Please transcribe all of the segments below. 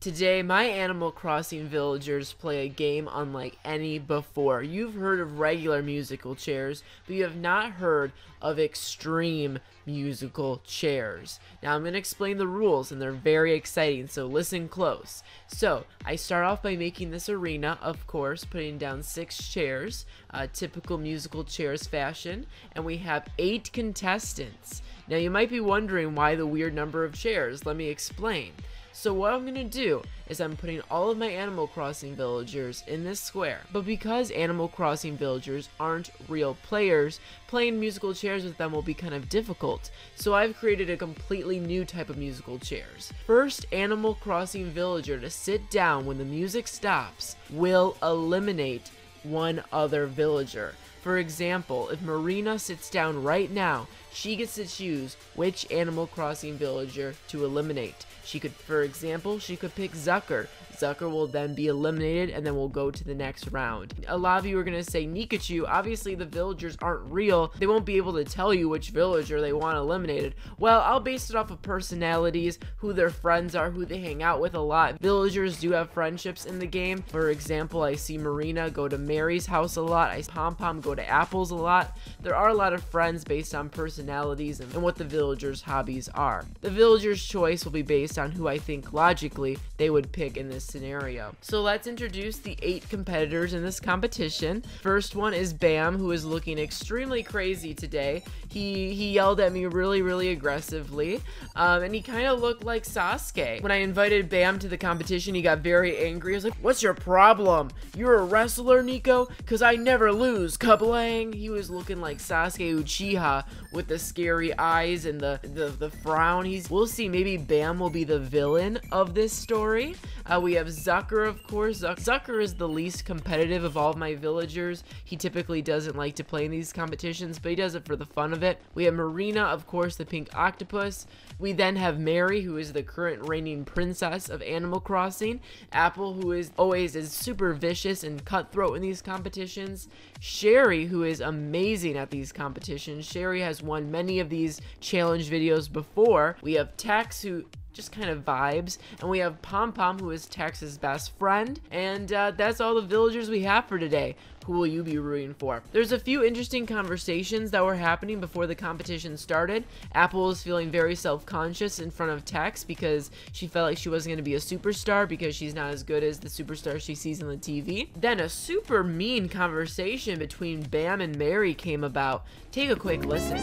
Today, my Animal Crossing villagers play a game unlike any before. You've heard of regular musical chairs, but you have not heard of extreme musical chairs. Now, I'm going to explain the rules, and they're very exciting, so listen close. So, I start off by making this arena, of course, putting down 6 chairs, typical musical chairs fashion, and we have 8 contestants. Now, you might be wondering why the weird number of chairs. Let me explain. So what I'm going to do is I'm putting all of my Animal Crossing villagers in this square. But because Animal Crossing villagers aren't real players, playing musical chairs with them will be kind of difficult. So I've created a completely new type of musical chairs. First Animal Crossing villager to sit down when the music stops will eliminate one other villager. For example, if Marina sits down right now, she gets to choose which Animal Crossing villager to eliminate. She could, for example, she could pick Zucker. Zucker will then be eliminated and then we'll go to the next round. A lot of you are going to say Nikachu. Obviously the villagers aren't real. They won't be able to tell you which villager they want eliminated. Well, I'll base it off of personalities, who their friends are, who they hang out with a lot. Villagers do have friendships in the game. For example, I see Marina go to Mary's house a lot. I see Pom Pom go to Apple's a lot. There are a lot of friends based on personalities and what the villagers' hobbies are. The villager's choice will be based on who I think logically they would pick in this scenario. So let's introduce the 8 competitors in this competition. First one is Bam, who is looking extremely crazy today. He yelled at me really aggressively, and he kind of looked like Sasuke. When I invited Bam to the competition, he got very angry. He was like, "What's your problem? You're a wrestler, Niko? Cause I never lose, kablang." He was looking like Sasuke Uchiha with the scary eyes and the frown. We'll see, maybe Bam will be the villain of this story. We have Zucker, of course. Zucker is the least competitive of all of my villagers. He typically doesn't like to play in these competitions, but he does it for the fun of it. We have Marina, of course, the pink octopus. We then have Mary, who is the current reigning princess of Animal Crossing. Apple, who is always super vicious and cutthroat in these competitions. Sherry, who is amazing at these competitions. Sherry has won many of these challenge videos before. We have Tex, who just kind of vibes, and we have Pom Pom, who is Tex's best friend, and that's all the villagers we have for today. Who will you be rooting for? There's a few interesting conversations that were happening before the competition started. Apple was feeling very self-conscious in front of Tex because she felt like she wasn't going to be a superstar because she's not as good as the superstar she sees on the TV. Then a super mean conversation between Bam and Mary came about. Take a quick listen.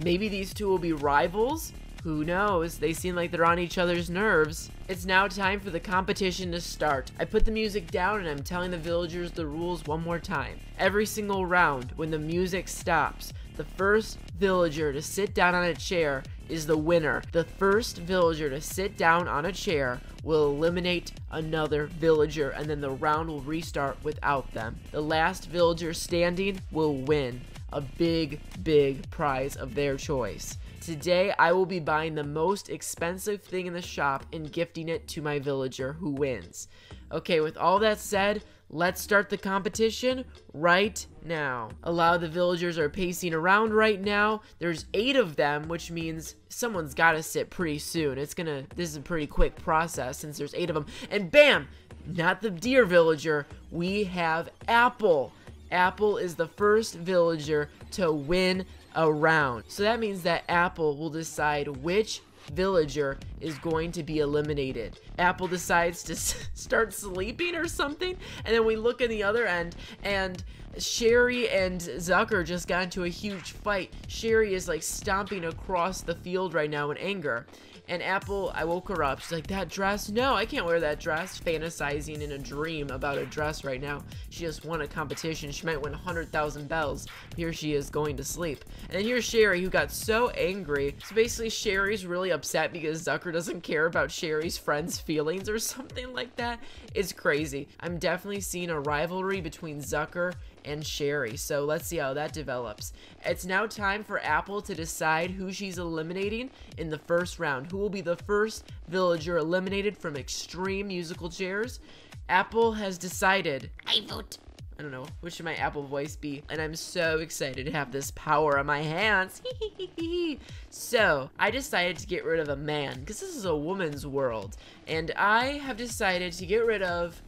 Maybe these two will be rivals? Who knows? They seem like they're on each other's nerves. It's now time for the competition to start. I put the music down and I'm telling the villagers the rules one more time. Every single round, when the music stops, the first villager to sit down on a chair is the winner. The first villager to sit down on a chair will eliminate another villager, and then the round will restart without them. The last villager standing will win a big prize of their choice. Today, I will be buying the most expensive thing in the shop and gifting it to my villager who wins. Okay, with all that said, let's start the competition right now. A lot of the villagers are pacing around right now. There's 8 of them, which means someone's gotta sit pretty soon. This is a pretty quick process since there's 8 of them. And bam! Not the deer villager, we have Apple. Apple is the first villager to win a round. So that means that Apple will decide which villager is going to be eliminated. Apple decides to start sleeping or something, and then we look in the other end, and Sherry and Zucker just got into a huge fight. Sherry is like stomping across the field right now in anger. And Apple, I woke her up. She's like, "That dress? No, I can't wear that dress." Fantasizing in a dream about a dress right now. She just won a competition. She might win 100,000 bells. Here she is going to sleep. And then here's Sherry, who got so angry. So basically, Sherry's really upset because Zucker doesn't care about Sherry's friend's feelings or something like that. It's crazy. I'm definitely seeing a rivalry between Zucker and Sherry. So let's see how that develops. It's now time for Apple to decide who she's eliminating in the first round. Who will be the first villager eliminated from Extreme Musical Chairs? Apple has decided. I vote. I don't know, which should my Apple voice be? And I'm so excited to have this power on my hands. So, I decided to get rid of a man, because this is a woman's world. And I have decided to get rid of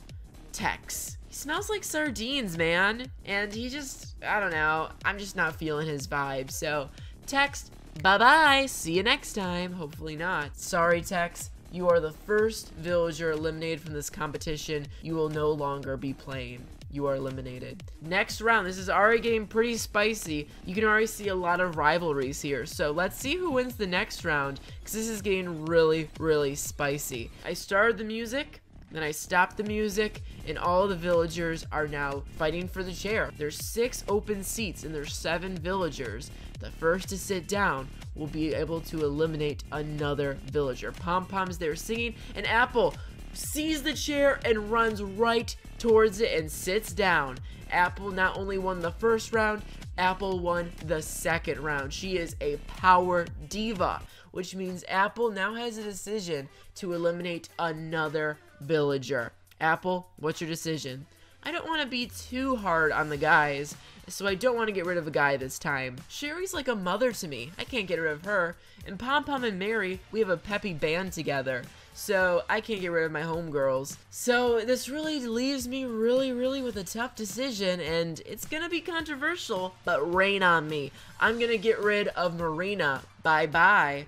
Tex. He smells like sardines, man. And he just, I don't know, I'm just not feeling his vibe. So, Tex, bye-bye. See you next time. Hopefully not. Sorry, Tex. You are the first villager eliminated from this competition. You will no longer be playing. You are eliminated. Next round, this is already getting pretty spicy. You can already see a lot of rivalries here. So let's see who wins the next round, because this is getting really, really spicy. I started the music, then I stopped the music, and all the villagers are now fighting for the chair. There's 6 open seats, and there's 7 villagers. The first to sit down will be able to eliminate another villager. Pom Pom's there singing, and Apple sees the chair and runs right towards it and sits down. Apple not only won the first round, Apple won the second round. She is a power diva, which means Apple now has a decision to eliminate another villager. Apple, what's your decision? I don't want to be too hard on the guys, so I don't want to get rid of a guy this time. Sherry's like a mother to me. I can't get rid of her. And Pom Pom and Mary, we have a peppy band together, so I can't get rid of my homegirls. So this really leaves me really with a tough decision, and it's gonna be controversial, but rain on me. I'm gonna get rid of Marina. Bye-bye.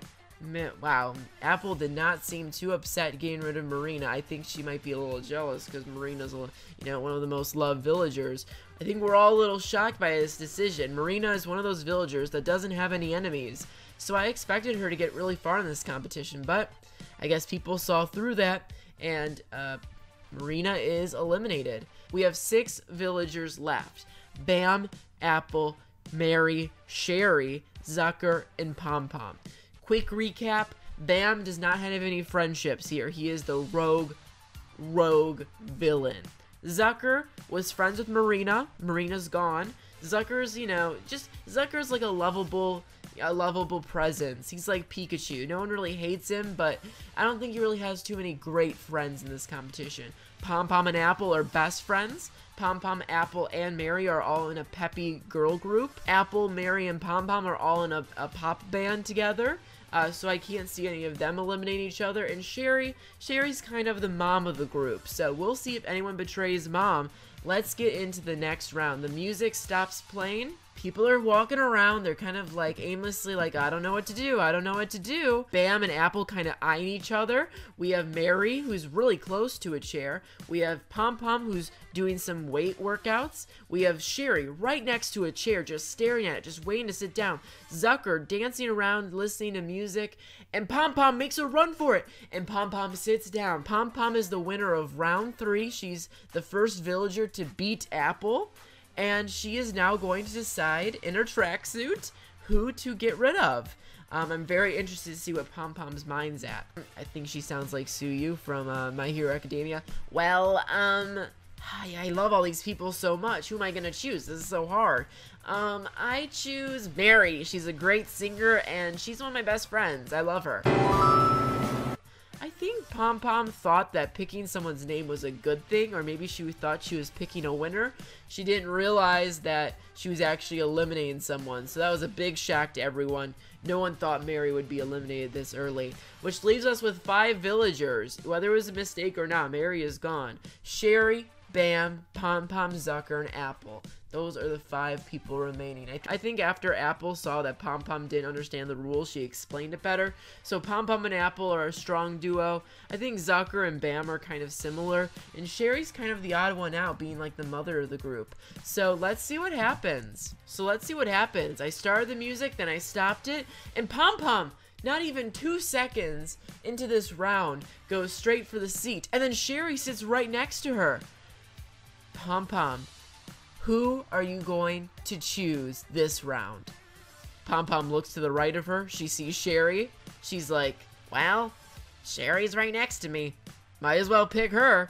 Wow, Apple did not seem too upset getting rid of Marina. I think she might be a little jealous because Marina's, you know, one of the most loved villagers. I think we're all a little shocked by this decision. Marina is one of those villagers that doesn't have any enemies, so I expected her to get really far in this competition, but I guess people saw through that, and Marina is eliminated. We have 6 villagers left. Bam, Apple, Mary, Sherry, Zucker, and Pom Pom. Quick recap, Bam does not have any friendships here. He is the rogue villain. Zucker was friends with Marina. Marina's gone. Zucker's, you know, Zucker's like a lovable presence. He's like Pikachu. No one really hates him, but I don't think he really has too many great friends in this competition. Pom Pom and Apple are best friends. Pom Pom, Apple, and Mary are all in a peppy girl group. Apple, Mary, and Pom Pom are all in a pop band together. So I can't see any of them eliminating each other. And Sherry's kind of the mom of the group. So we'll see if anyone betrays mom. Let's get into the next round. The music stops playing. People are walking around. They're kind of like aimlessly like, I don't know what to do. I don't know what to do. Bam and Apple kind of eyeing each other. We have Mary, who's really close to a chair. We have Pom Pom, who's doing some weight workouts. We have Sherry right next to a chair, just staring at it, just waiting to sit down. Zucker dancing around, listening to music. And Pom Pom makes a run for it. And Pom Pom sits down. Pom Pom is the winner of round 3. She's the first villager to beat Apple. And she is now going to decide in her tracksuit who to get rid of. I'm very interested to see what Pom Pom's mind's at. I think she sounds like Suyu from My Hero Academia. Well, I love all these people so much. Who am I gonna choose? This is so hard. I choose Mary. She's a great singer, and she's one of my best friends. I love her. I think Pom Pom thought that picking someone's name was a good thing, or maybe she thought she was picking a winner. She didn't realize that she was actually eliminating someone, so that was a big shock to everyone. No one thought Mary would be eliminated this early, which leaves us with 5 villagers. Whether it was a mistake or not, Mary is gone. Sherry, Bam, Pom Pom, Zucker, and Apple. Those are the 5 people remaining. I think after Apple saw that Pom Pom didn't understand the rules, she explained it better. So Pom Pom and Apple are a strong duo. I think Zucker and Bam are kind of similar. And Sherry's kind of the odd one out, being like the mother of the group. So let's see what happens. I started the music, then I stopped it. And Pom Pom, not even 2 seconds into this round, goes straight for the seat. And then Sherry sits right next to her. Pom Pom, who are you going to choose this round? Pom Pom looks to the right of her. She sees Sherry. She's like, well, Sherry's right next to me. Might as well pick her.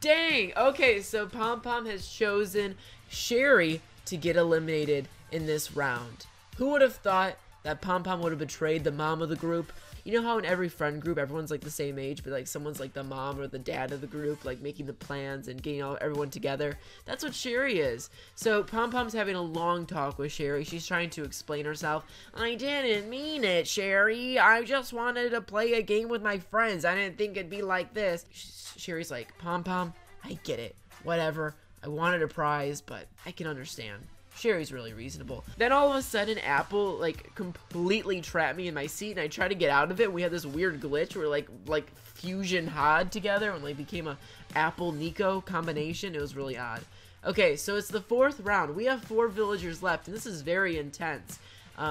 Dang. Okay, so Pom Pom has chosen Sherry to get eliminated in this round. Who would have thought that Pom Pom would have betrayed the mom of the group? You know how in every friend group everyone's like the same age, but like someone's like the mom or the dad of the group, like making the plans and getting everyone together? That's what Sherry is. So Pom Pom's having a long talk with Sherry. She's trying to explain herself. I didn't mean it, Sherry. I just wanted to play a game with my friends. I didn't think it'd be like this. Sherry's like, Pom Pom, I get it. Whatever. I wanted a prize, but I can understand. Sherry's really reasonable. Then all of a sudden, Apple, like, completely trapped me in my seat, and I tried to get out of it. We had this weird glitch where, like fusion had together and, like, became a Apple-Niko combination. It was really odd. Okay, so it's the 4th round. We have 4 villagers left, and this is very intense.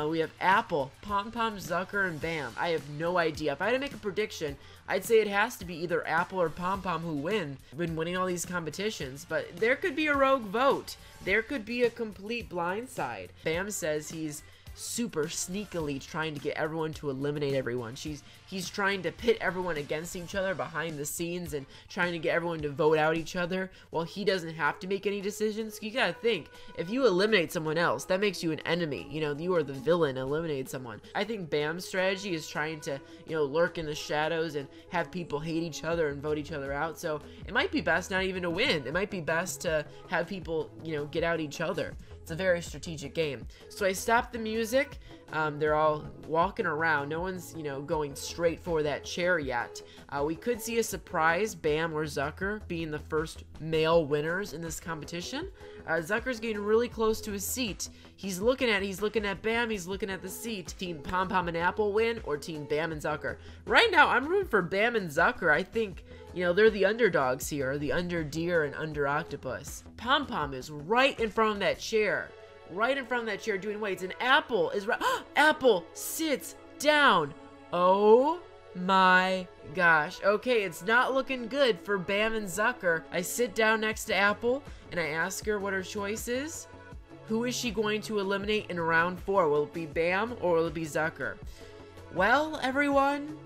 We have Apple, Pom Pom, Zucker, and Bam. I have no idea. If I had to make a prediction, I'd say it has to be either Apple or Pom Pom who win when winning all these competitions, but there could be a rogue vote. There could be a complete blindside. Bam says he's super sneakily trying to get everyone to eliminate everyone. He's trying to pit everyone against each other behind the scenes and trying to get everyone to vote out each other while he doesn't have to make any decisions. You gotta think, if you eliminate someone else, that makes you an enemy. You know, you are the villain, eliminate someone. I think Bam's strategy is trying to, you know, lurk in the shadows and have people hate each other and vote each other out. So it might be best not even to win. It might be best to have people, you know, get out each other. It's a very strategic game. So I stopped the music. They're all walking around. No one's, you know, going straight for that chair yet. We could see a surprise, Bam or Zucker being the first male winners in this competition. Zucker's getting really close to his seat. He's looking at Bam, he's looking at the seat. Team Pom Pom and Apple win, or Team Bam and Zucker? Right now, I'm rooting for Bam and Zucker. I think, you know, they're the underdogs here, the under deer and under octopus. Pom Pom is right in front of that chair. Right in front of that chair doing weights, and Apple is right. Apple sits down. Oh my gosh. Okay, it's not looking good for Bam and Zucker. I sit down next to Apple and I ask her what her choice is. Who is she going to eliminate in round 4? Will it be Bam or will it be Zucker? Well, everyone,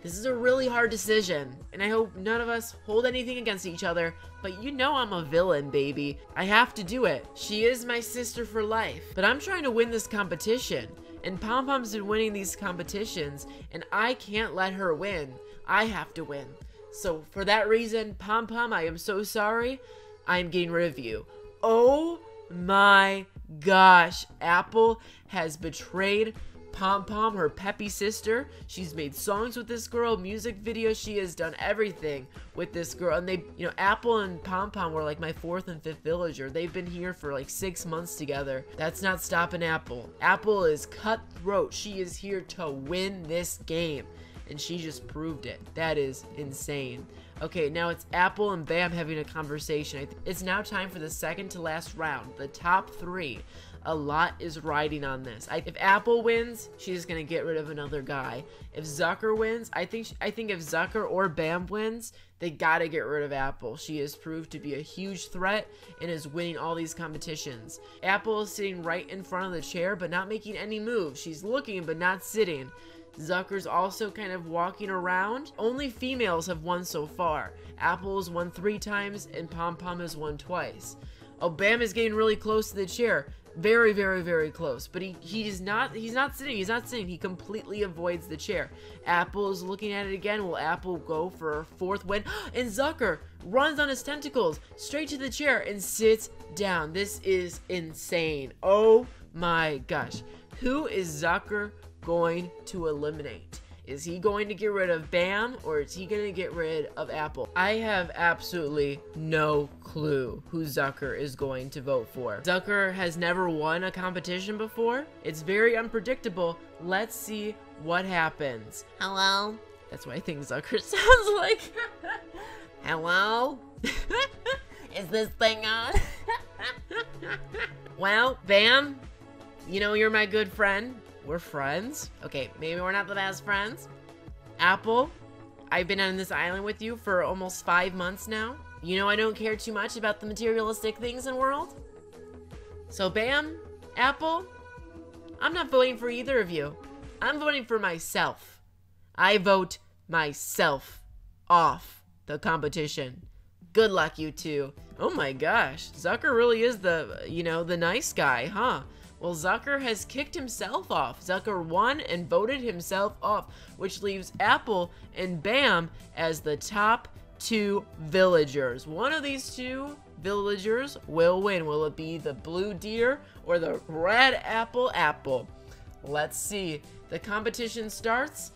this is a really hard decision, and I hope none of us hold anything against each other, but you know I'm a villain, baby. I have to do it. She is my sister for life, but I'm trying to win this competition, and Pom Pom's been winning these competitions, and I can't let her win. I have to win. So for that reason, Pom Pom, I am so sorry. I am getting rid of you. Oh my gosh, Apple has betrayed Pom Pom, her peppy sister. She's made songs with this girl, music videos. She has done everything with this girl. And they, you know, Apple and Pom Pom were like my 4th and 5th villager. They've been here for like 6 months together. That's not stopping Apple. Apple is cutthroat. She is here to win this game, and she just proved it. That is insane. Okay, now it's Apple and Bam having a conversation. It's now time for the second to last round, the top 3. A lot is riding on this. If Apple wins, she's gonna get rid of another guy. If Zucker wins, I think if Zucker or Bam wins, they gotta get rid of Apple. She has proved to be a huge threat and is winning all these competitions. Apple is sitting right in front of the chair, but not making any moves. She's looking, but not sitting. Zucker's also kind of walking around. Only females have won so far. Apple has won 3 times, and Pom Pom has won twice. Oh, Bam is getting really close to the chair. Very, very, very close. But he's not sitting. He completely avoids the chair. Apple is looking at it again. Will Apple go for a 4th win? And Zucker runs on his tentacles straight to the chair and sits down. This is insane. Oh my gosh. Who is Zucker going to eliminate? Is he going to get rid of Bam, or is he going to get rid of Apple? I have absolutely no clue who Zucker is going to vote for. Zucker has never won a competition before. It's very unpredictable. Let's see what happens. Hello? That's what I think Zucker sounds like. Hello? Is this thing on? Well, Bam, you know you're my good friend. We're friends. Okay, maybe we're not the best friends. Apple, I've been on this island with you for almost 5 months now. You know I don't care too much about the materialistic things in the world. So Bam, Apple, I'm not voting for either of you. I'm voting for myself. I vote myself off the competition. Good luck, you two. Oh my gosh, Zucker really is the, the nice guy, huh? Well, Zucker has kicked himself off. Zucker won and voted himself off, which leaves Apple and Bam as the top 2 villagers. One of these 2 villagers will win. Will it be the blue deer or the red apple? Let's see. The competition starts,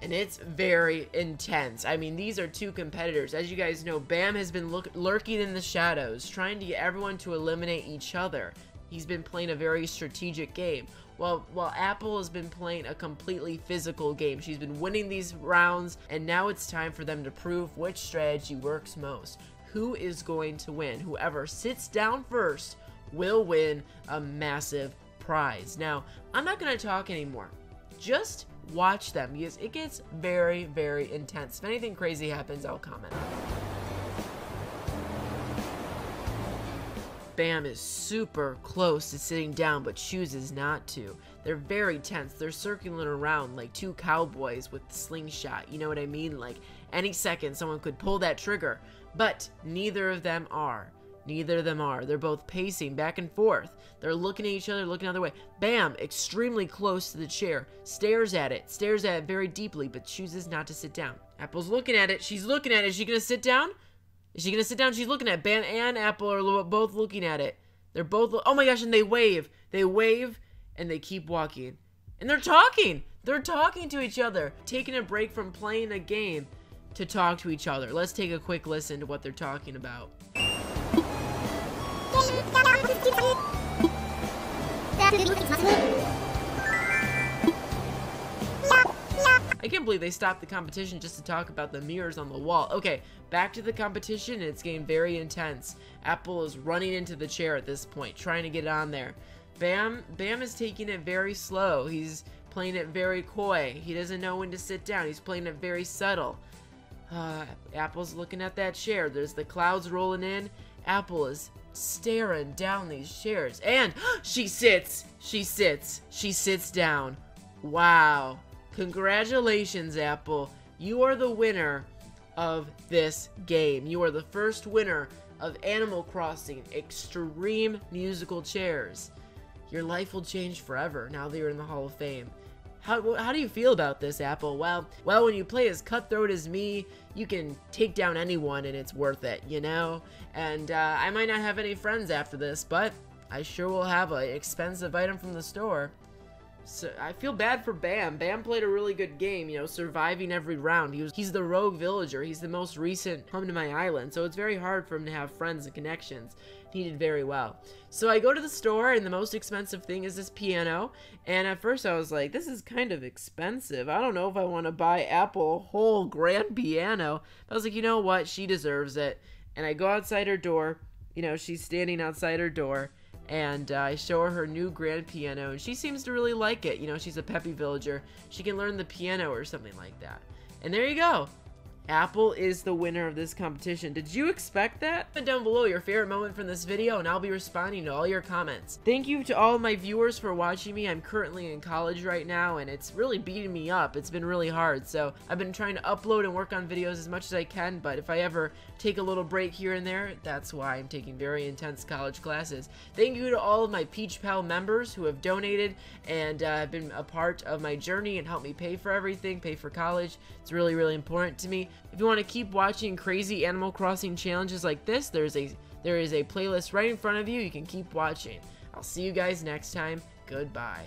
and it's very intense. I mean, these are 2 competitors. As you guys know, Bam has been lurking in the shadows, trying to get everyone to eliminate each other. He's been playing a very strategic game, while Apple has been playing a completely physical game. She's been winning these rounds, and now it's time for them to prove which strategy works most. Who is going to win? Whoever sits down first will win a massive prize. Now, I'm not going to talk anymore. Just watch them, because it gets very, very intense. If anything crazy happens, I'll comment. Bam is super close to sitting down, but chooses not to. They're very tense. They're circling around like 2 cowboys with slingshot. You know what I mean? Like, any second someone could pull that trigger. But neither of them are. Neither of them are. They're both pacing back and forth. They're looking at each other, looking the other way. Bam, extremely close to the chair. Stares at it very deeply, but chooses not to sit down. Apple's looking at it. She's looking at it. Is she gonna sit down? Is she gonna sit down? She's looking at it. Bam and Apple are both looking at it. They're both, oh my gosh, and they wave. They wave, and they keep walking. And they're talking. They're talking to each other. Taking a break from playing a game to talk to each other. Let's take a quick listen to what they're talking about. I can't believe they stopped the competition just to talk about the mirrors on the wall. Okay, back to the competition, and it's getting very intense. Apple is running into the chair at this point, trying to get on there. Bam is taking it very slow. He's playing it very coy. He doesn't know when to sit down. He's playing it very subtle. Apple's looking at that chair. There's the clouds rolling in. Apple is staring down these chairs, and she sits down. Wow. Congratulations, Apple. You are the winner of this game. You are the first winner of Animal Crossing Extreme Musical Chairs. Your life will change forever now that you're in the Hall of Fame. How do you feel about this, Apple? Well, when you play as cutthroat as me, you can take down anyone and it's worth it, you know? And I might not have any friends after this, but I sure will have an expensive item from the store. So I feel bad for Bam. Bam played a really good game, you know, surviving every round. He's the rogue villager. He's the most recent come to my island, so it's very hard for him to have friends and connections. He did very well. So I go to the store, and the most expensive thing is this piano. And at first I was like, this is kind of expensive. I don't know if I want to buy Apple a whole grand piano. But I was like, you know what? She deserves it. And I go outside her door. You know, she's standing outside her door. And I show her new grand piano, and she seems to really like it. You know, she's a peppy villager. She can learn the piano or something like that. And there you go. Apple is the winner of this competition. Did you expect that? Comment down below your favorite moment from this video, and I'll be responding to all your comments. Thank you to all of my viewers for watching me. I'm currently in college right now, and it's really beating me up. It's been really hard, so I've been trying to upload and work on videos as much as I can, but if I ever take a little break here and there, that's why I'm taking very intense college classes. Thank you to all of my Peach Pal members who have donated and have been a part of my journey and helped me pay for everything, pay for college. It's really, really important to me. If you want to keep watching crazy Animal Crossing challenges like this, there is a playlist right in front of you. You can keep watching. I'll see you guys next time. Goodbye.